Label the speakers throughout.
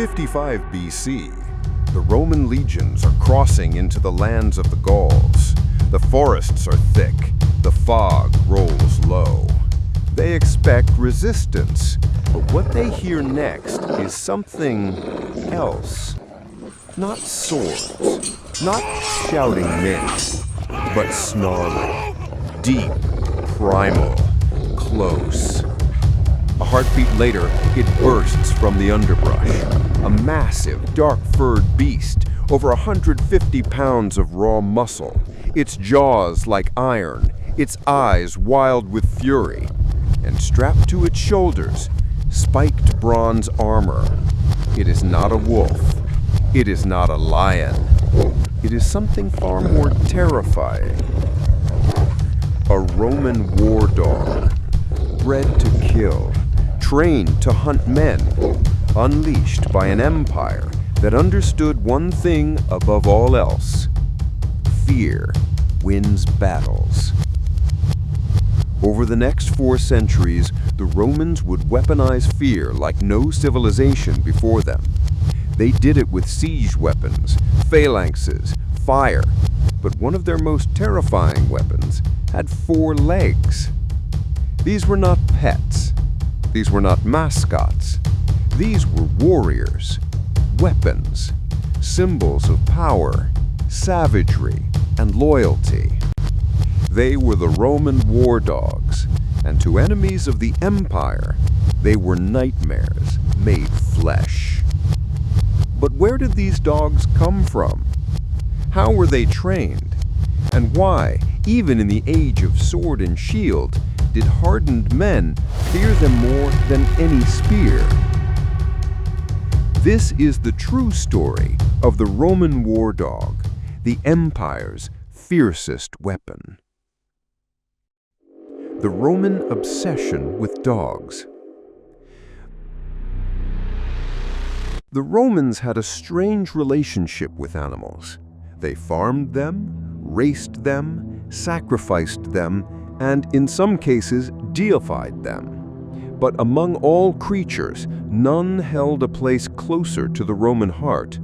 Speaker 1: 55 BC, the Roman legions are crossing into the lands of the Gauls. The forests are thick, the fog rolls low. They expect resistance, but what they hear next is something else. Not swords, not shouting men, but snarling, deep, primal, close. A heartbeat later, it bursts from the underbrush. A massive, dark-furred beast, over 150 pounds of raw muscle, its jaws like iron, its eyes wild with fury, and strapped to its shoulders, spiked bronze armor. It is not a wolf. It is not a lion. It is something far more terrifying. A Roman war dog, bred to kill, trained to hunt men, unleashed by an empire that understood one thing above all else: fear wins battles. Over the next 4 centuries, the Romans would weaponize fear like no civilization before them. They did it with siege weapons, phalanxes, fire, but one of their most terrifying weapons had 4 legs. These were not pets. These were not mascots. These were warriors, weapons, symbols of power, savagery, and loyalty. They were the Roman war dogs, and to enemies of the empire, they were nightmares made flesh. But where did these dogs come from? How were they trained? And why, even in the age of sword and shield, did hardened men fear them more than any spear? This is the true story of the Roman war dog, the empire's fiercest weapon. The Roman obsession with dogs. The Romans had a strange relationship with animals. They farmed them, raced them, sacrificed them, and in some cases deified them. But among all creatures, none held a place closer to the Roman heart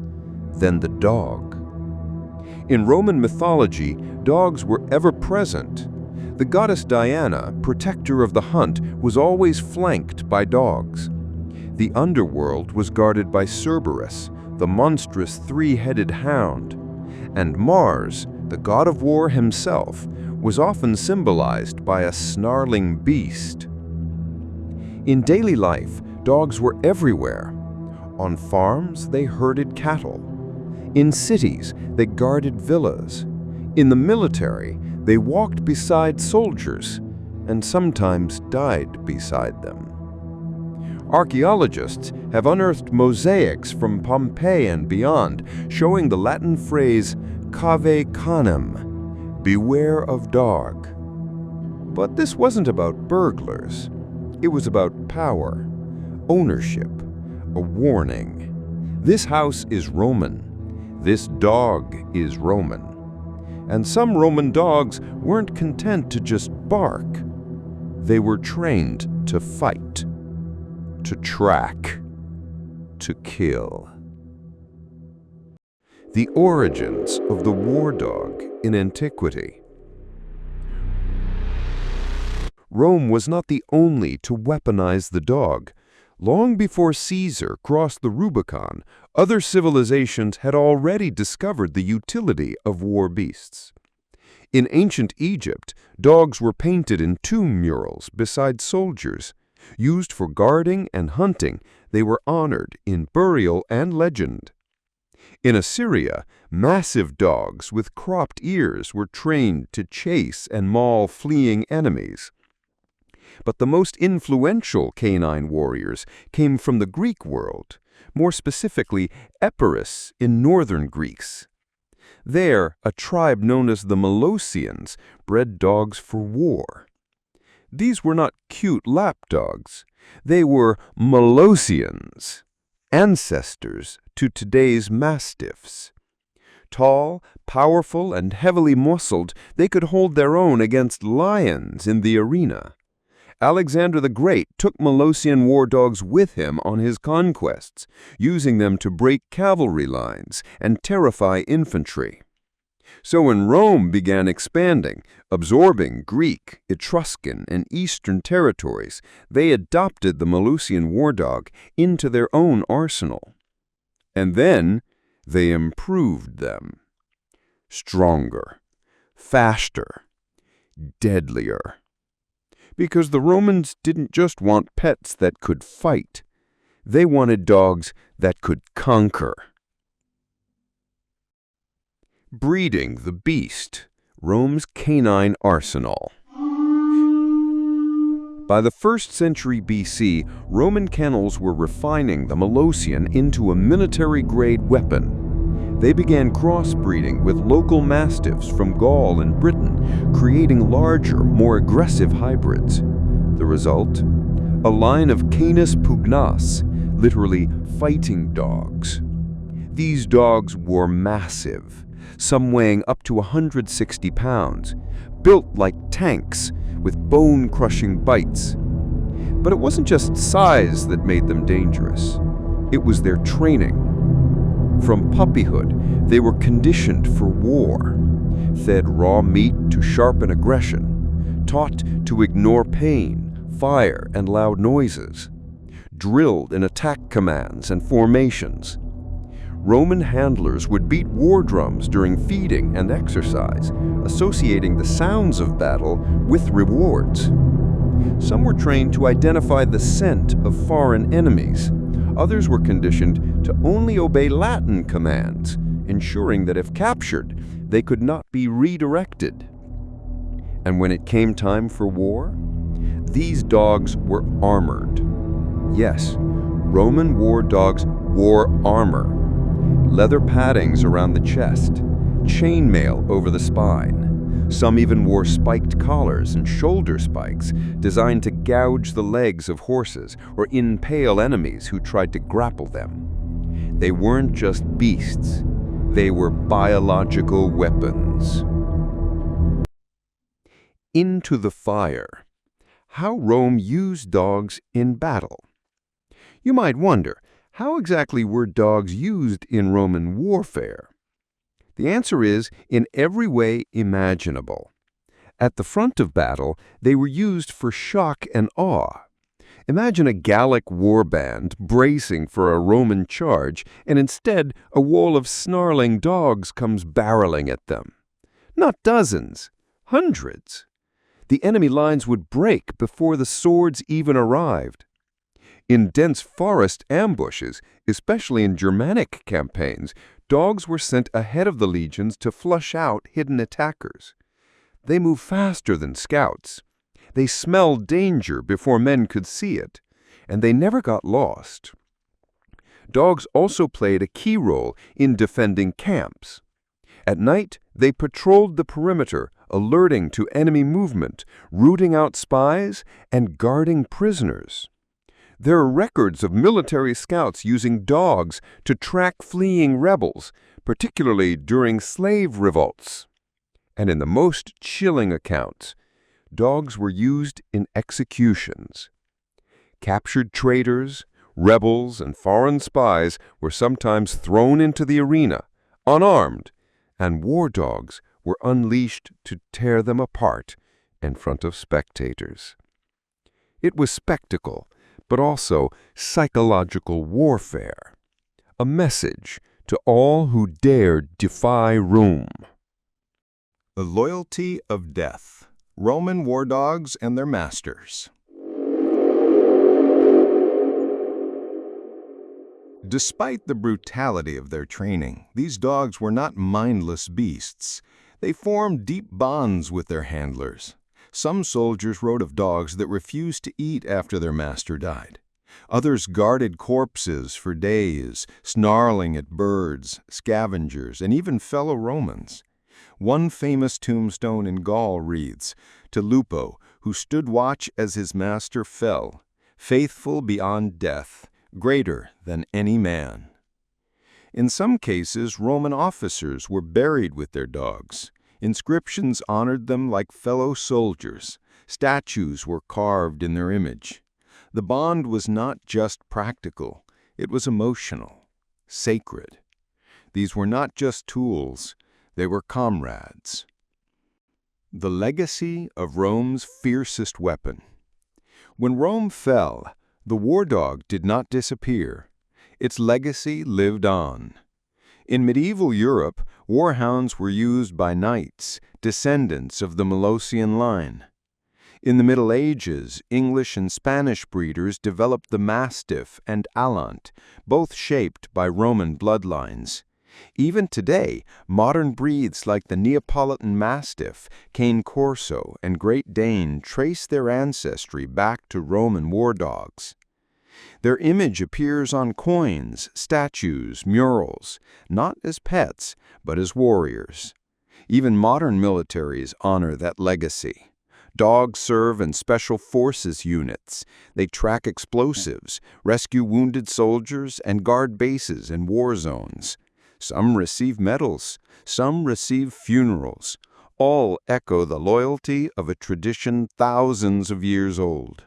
Speaker 1: than the dog. In Roman mythology, dogs were ever present. The goddess Diana, protector of the hunt, was always flanked by dogs. The underworld was guarded by Cerberus, the monstrous 3-headed hound, and Mars, the god of war himself, was often symbolized by a snarling beast. In daily life, dogs were everywhere. On farms, they herded cattle. In cities, they guarded villas. In the military, they walked beside soldiers and sometimes died beside them. Archaeologists have unearthed mosaics from Pompeii and beyond, showing the Latin phrase cave canem, beware of dog. But this wasn't about burglars. It was about power, ownership, a warning. This house is Roman. This dog is Roman. And some Roman dogs weren't content to just bark. They were trained to fight, to track, to kill. The origins of the war dog in antiquity. Rome was not the only to weaponize the dog. Long before Caesar crossed the Rubicon, other civilizations had already discovered the utility of war beasts. In ancient Egypt, dogs were painted in tomb murals beside soldiers. Used for guarding and hunting, they were honored in burial and legend. In Assyria, massive dogs with cropped ears were trained to chase and maul fleeing enemies. But the most influential canine warriors came from the Greek world, more specifically Epirus in northern Greece. There, a tribe known as the Molossians bred dogs for war. These were not cute lapdogs. They were Molossians, ancestors to today's mastiffs. Tall, powerful, and heavily muscled, they could hold their own against lions in the arena. Alexander the Great took Molossian war dogs with him on his conquests, using them to break cavalry lines and terrify infantry. So when Rome began expanding, absorbing Greek, Etruscan, and Eastern territories, they adopted the Molossian war dog into their own arsenal. And then they improved them. Stronger, faster, deadlier. Because the Romans didn't just want pets that could fight. They wanted dogs that could conquer. Breeding the beast, Rome's canine arsenal. By the 1st century BC, Roman kennels were refining the Molossian into a military-grade weapon. They began crossbreeding with local mastiffs from Gaul and Britain, creating larger, more aggressive hybrids. The result? A line of Canis pugnace, literally fighting dogs. These dogs were massive, some weighing up to 160 pounds, built like tanks with bone-crushing bites. But it wasn't just size that made them dangerous. It was their training. From puppyhood, they were conditioned for war, fed raw meat to sharpen aggression, taught to ignore pain, fire, and loud noises, drilled in attack commands and formations. Roman handlers would beat war drums during feeding and exercise, associating the sounds of battle with rewards. Some were trained to identify the scent of foreign enemies. Others were conditioned to only obey Latin commands, ensuring that if captured, they could not be redirected. And when it came time for war, these dogs were armored. Yes, Roman war dogs wore armor. Leather paddings around the chest, chainmail over the spine. Some even wore spiked collars and shoulder spikes designed to gouge the legs of horses or impale enemies who tried to grapple them. They weren't just beasts, they were biological weapons. Into the fire. How Rome used dogs in battle. You might wonder, how exactly were dogs used in Roman warfare? The answer is in every way imaginable. At the front of battle, they were used for shock and awe. Imagine a Gallic war band bracing for a Roman charge, and instead a wall of snarling dogs comes barreling at them. Not dozens, hundreds. The enemy lines would break before the swords even arrived. In dense forest ambushes, especially in Germanic campaigns, dogs were sent ahead of the legions to flush out hidden attackers. They move faster than scouts. They smelled danger before men could see it, and they never got lost. Dogs also played a key role in defending camps. At night, they patrolled the perimeter, alerting to enemy movement, rooting out spies, and guarding prisoners. There are records of military scouts using dogs to track fleeing rebels, particularly during slave revolts. And in the most chilling accounts, dogs were used in executions. Captured traitors, rebels, and foreign spies were sometimes thrown into the arena, unarmed, and war dogs were unleashed to tear them apart in front of spectators. It was spectacle, but also psychological warfare, a message to all who dared defy Rome.
Speaker 2: The loyalty of death. Roman war dogs and their masters. Despite the brutality of their training, these dogs were not mindless beasts. They formed deep bonds with their handlers. Some soldiers wrote of dogs that refused to eat after their master died. Others guarded corpses for days, snarling at birds, scavengers, and even fellow Romans. One famous tombstone in Gaul reads, "To Lupo, who stood watch as his master fell, faithful beyond death, greater than any man." In some cases, Roman officers were buried with their dogs. Inscriptions honored them like fellow soldiers, Statues were carved in their image. The bond was not just practical, it was emotional, sacred. These were not just tools, they were comrades. The legacy of Rome's fiercest weapon. When Rome fell, the war dog did not disappear. Its legacy lived on. In medieval Europe, warhounds were used by knights, descendants of the Molossian line. In the Middle Ages, English and Spanish breeders developed the Mastiff and Alaunt, both shaped by Roman bloodlines. Even today, modern breeds like the Neapolitan Mastiff, Cane Corso, and Great Dane trace their ancestry back to Roman war dogs. Their image appears on coins, statues, murals, not as pets, but as warriors. Even modern militaries honor that legacy. Dogs serve in special forces units. They track explosives, rescue wounded soldiers, and guard bases in war zones. Some receive medals, some receive funerals. All echo the loyalty of a tradition thousands of years old.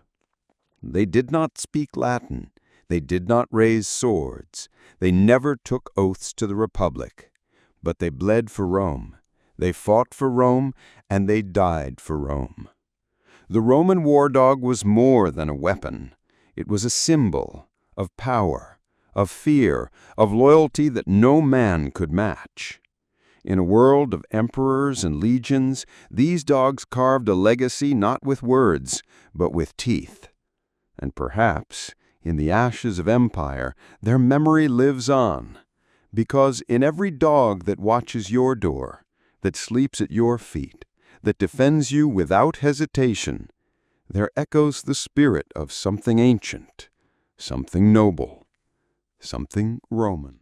Speaker 2: They did not speak Latin. They did not raise swords. They never took oaths to the Republic. But they bled for Rome. They fought for Rome, and they died for Rome. The Roman war dog was more than a weapon. It was a symbol of power, of fear, of loyalty that no man could match. In a world of emperors and legions, these dogs carved a legacy not with words, but with teeth. And perhaps, in the ashes of empire, their memory lives on, because in every dog that watches your door, that sleeps at your feet, that defends you without hesitation, there echoes the spirit of something ancient, something noble, something Roman.